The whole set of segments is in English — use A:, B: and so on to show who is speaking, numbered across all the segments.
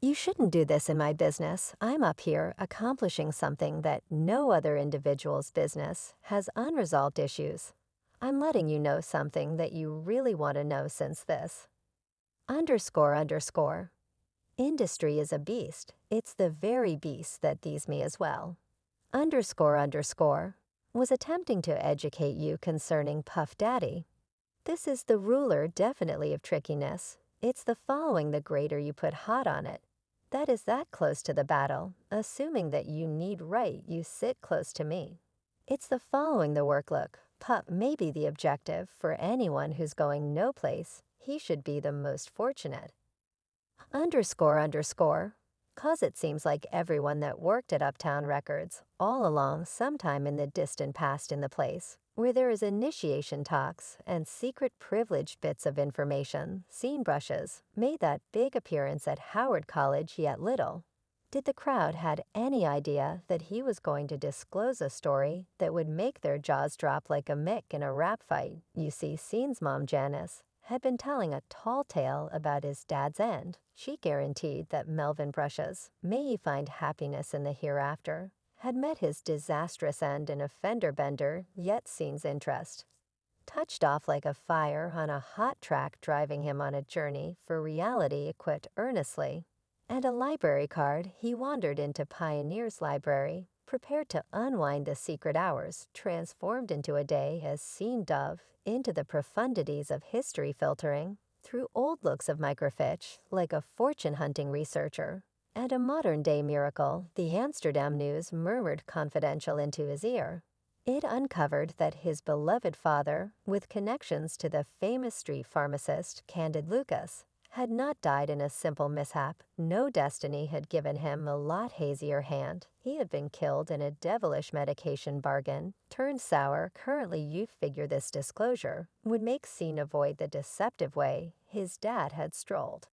A: You shouldn't do this in my business. I'm up here accomplishing something that no other individual's business has unresolved issues. I'm letting you know something that you really want to know since this. Underscore underscore. Industry is a beast. It's the very beast that thieves me as well. Underscore underscore was attempting to educate you concerning Puff Daddy. This is the ruler definitely of trickiness. It's the following the greater you put hot on it. That is that close to the battle, assuming that you need right you sit close to me. It's the following the work look. Pup may be the objective for anyone who's going no place. He should be the most fortunate. Underscore underscore. Cause it seems like everyone that worked at Uptown Records all along sometime in the distant past in the place, where there is initiation talks and secret privileged bits of information, scene brushes, made that big appearance at Howard College yet little. Did the crowd had any idea that he was going to disclose a story that would make their jaws drop like a mick in a rap fight? You see, Scene's mom Janice had been telling a tall tale about his dad's end. She guaranteed that Melvin Brushes, may he find happiness in the hereafter, had met his disastrous end in a fender bender, yet Scene's interest. Touched off like a fire on a hot track driving him on a journey for reality equipped earnestly. And a library card, he wandered into Pioneer's library, prepared to unwind the secret hours, transformed into a day as Scene dove into the profundities of history filtering, through old looks of microfiche, like a fortune-hunting researcher. And a modern-day miracle, the Amsterdam News murmured confidential into his ear. It uncovered that his beloved father, with connections to the famous street pharmacist Candid Lucas, had not died in a simple mishap. No destiny had given him a lot hazier hand. He had been killed in a devilish medication bargain. Turned sour, currently you figure this disclosure would make Scene avoid the deceptive way his dad had strolled.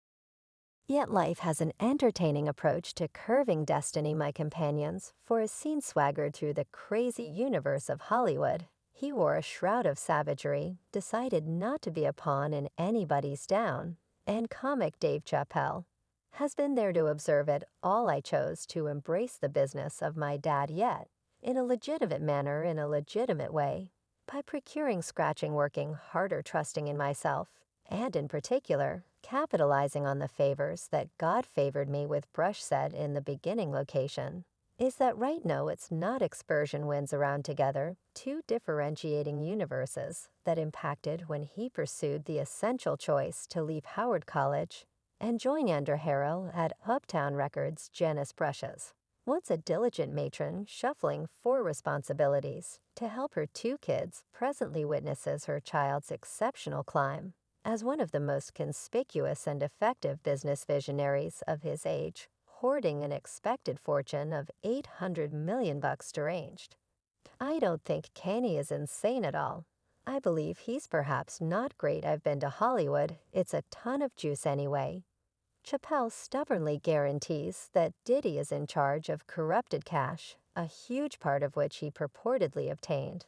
A: Yet life has an entertaining approach to curving destiny, my companions, for as Scene swaggered through the crazy universe of Hollywood, he wore a shroud of savagery, decided not to be a pawn in anybody's down, and comic Dave Chappelle has been there to observe it all. I chose to embrace the business of my dad yet, in a legitimate manner, in a legitimate way, by procuring scratching, working harder, trusting in myself, and in particular, capitalizing on the favors that God favored me with. Brush said in the beginning location. Is that right? No, it's not. Expersion wins around together, two differentiating universes that impacted when he pursued the essential choice to leave Howard College and join Andrew Harrell at Uptown Records. Janice Brushes, once a diligent matron shuffling four responsibilities to help her two kids, presently witnesses her child's exceptional climb as one of the most conspicuous and effective business visionaries of his age, hoarding an expected fortune of $800 million deranged. I don't think Kenny is insane at all. I believe he's perhaps not great. I've been to Hollywood. It's a ton of juice anyway. Chappelle stubbornly guarantees that Diddy is in charge of corrupted cash, a huge part of which he purportedly obtained.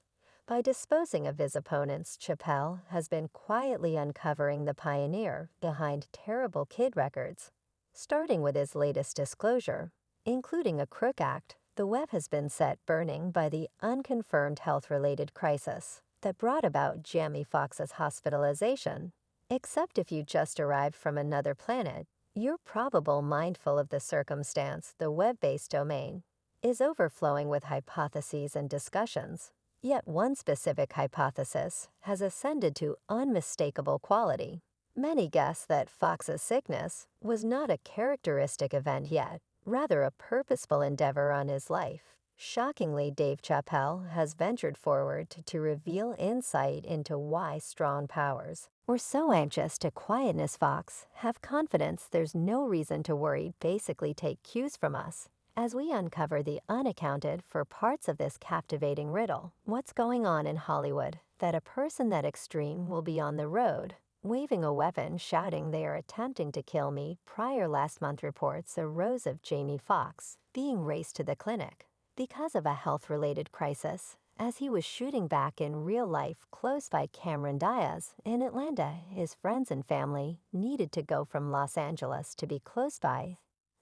A: By disposing of his opponents, Chappelle has been quietly uncovering the pioneer behind Terrible Kid Records. Starting with his latest disclosure, including a crook act, the web has been set burning by the unconfirmed health-related crisis that brought about Jamie Foxx's hospitalization. Except if you just arrived from another planet, you're probably mindful of the circumstance. The web-based domain is overflowing with hypotheses and discussions. Yet one specific hypothesis has ascended to unmistakable quality. Many guess that Foxx's sickness was not a characteristic event yet, rather a purposeful endeavor on his life. Shockingly, Dave Chappelle has ventured forward to reveal insight into why strong powers were so anxious to quietness. Foxx have confidence there's no reason to worry, basically take cues from us as we uncover the unaccounted for parts of this captivating riddle. What's going on in Hollywood that a person that extreme will be on the road, waving a weapon, shouting they are attempting to kill me? Prior last month reports arose of Jamie Foxx being raced to the clinic because of a health-related crisis, as he was shooting back in real life close by Cameron Diaz in Atlanta. His friends and family needed to go from Los Angeles to be close by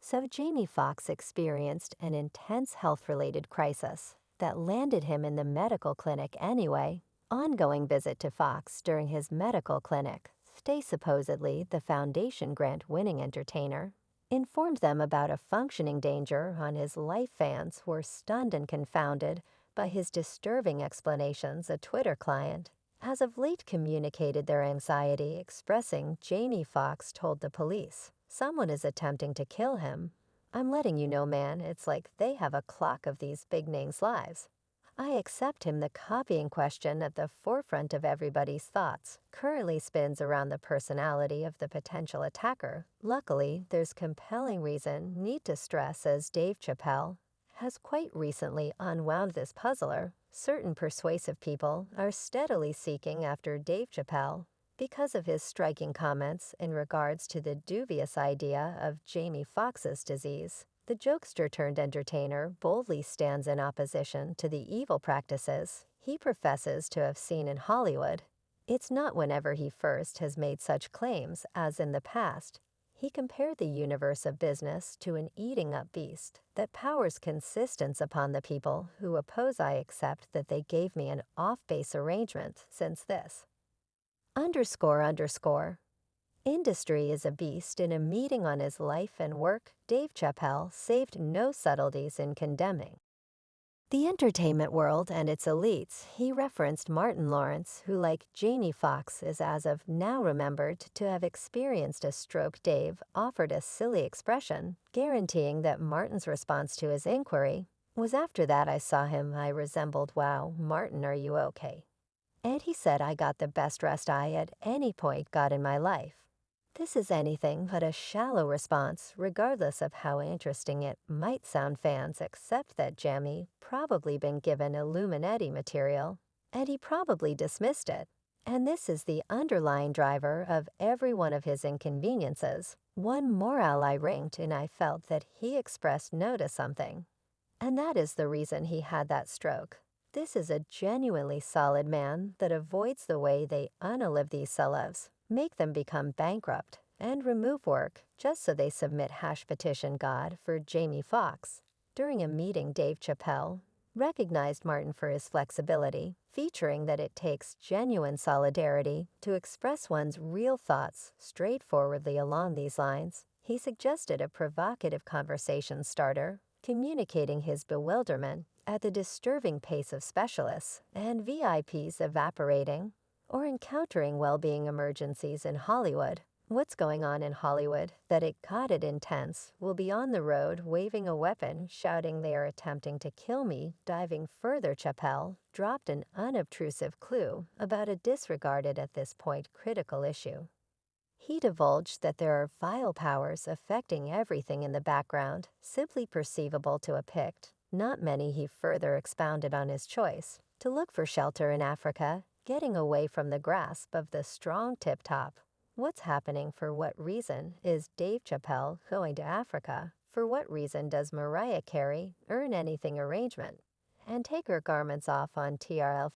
A: So Jamie Foxx experienced an intense health-related crisis that landed him in the medical clinic anyway. Ongoing visit to Foxx during his medical clinic, Stay supposedly the foundation grant-winning entertainer, informed them about a functioning danger on his life. Fans were stunned and confounded by his disturbing explanations. A Twitter client has of late communicated their anxiety, expressing Jamie Foxx told the police, "Someone is attempting to kill him. I'm letting you know, man, it's like they have a clock of these big names' lives." I accept him. The copying question at the forefront of everybody's thoughts currently spins around the personality of the potential attacker. Luckily, there's compelling reason need to stress, as Dave Chappelle has quite recently unwound this puzzler. Certain persuasive people are steadily seeking after Dave Chappelle because of his striking comments in regards to the dubious idea of Jamie Foxx's disease. The jokester turned entertainer boldly stands in opposition to the evil practices he professes to have seen in Hollywood. It's not whenever he first has made such claims as in the past. He compared the universe of business to an eating-up beast that powers consistence upon the people who oppose. I accept that they gave me an off-base arrangement since this ___ industry is a beast. In a meeting on his life and work, Dave Chappelle saved no subtleties in condemning the entertainment world and its elites. He referenced Martin Lawrence, who, like Jamie Foxx, is as of now remembered to have experienced a stroke. Dave offered a silly expression, guaranteeing that Martin's response to his inquiry was, "After that I saw him, I resembled, wow, Martin, are you okay?" And he said, "I got the best rest I at any point got in my life." This is anything but a shallow response, regardless of how interesting it might sound. Fans accept that Jamie probably been given Illuminati material, and he probably dismissed it. And this is the underlying driver of every one of his inconveniences. One more ally ranked, and I felt that he expressed no to something. And that is the reason he had that stroke. This is a genuinely solid man that avoids the way they unalive these celebs, make them become bankrupt, and remove work just so they submit #petition God for Jamie Foxx. During a meeting, Dave Chappelle recognized Martin for his flexibility, featuring that it takes genuine solidarity to express one's real thoughts straightforwardly. Along these lines, he suggested a provocative conversation starter, communicating his bewilderment at the disturbing pace of specialists and VIPs evaporating or encountering well-being emergencies in Hollywood. What's going on in Hollywood that it got it intense will be on the road waving a weapon, shouting they are attempting to kill me. Diving further, Chappelle dropped an unobtrusive clue about a disregarded at this point critical issue. He divulged that there are vile powers affecting everything in the background, simply perceivable to a Pict. Not many. He further expounded on his choice to look for shelter in Africa, getting away from the grasp of the strong tip-top. What's happening? For what reason is Dave Chappelle going to Africa? For what reason does Mariah Carey earn anything arrangement and take her garments off on TRL?